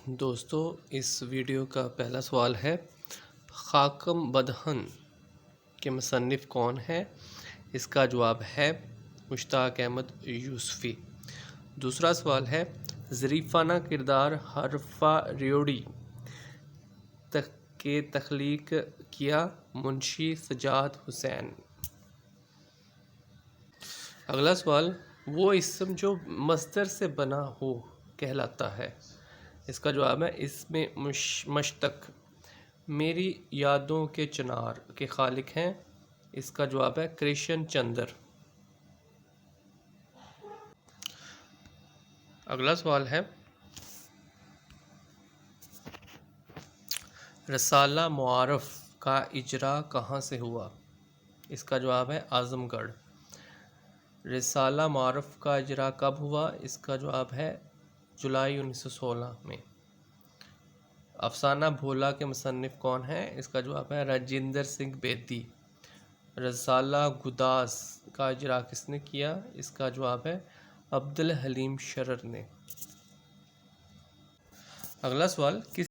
دوستو اس ویڈیو کا پہلا سوال ہے خاکم بدہن کے مصنف کون ہیں؟ اس کا جواب ہے مشتاق احمد یوسفی۔ دوسرا سوال ہے ظریفانہ کردار حرفہ ریوڑی کے تخلیق کیا منشی سجاد حسین۔ اگلا سوال وہ اسم جو مصدر سے بنا ہو کہلاتا ہے۔ اس کا جواب ہے اسم مشتق۔ میری یادوں کے چنار کے خالق ہیں۔ اس کا جواب ہے کرشن چندر۔ اگلا سوال ہے رسالہ معارف کا اجرا کہاں سے ہوا؟ اس کا جواب ہے اعظم گڑھ۔ رسالہ معارف کا اجرا کب ہوا؟ اس کا جواب ہے جولائی 1916 میں۔ افسانہ بھولا کے مصنف کون ہیں؟ اس کا جواب ہے راجندر سنگھ بیدی۔ رسالہ گداز کا اجرا کس نے کیا؟ اس کا جواب ہے عبدالحلیم شرر نے۔ اگلا سوال کس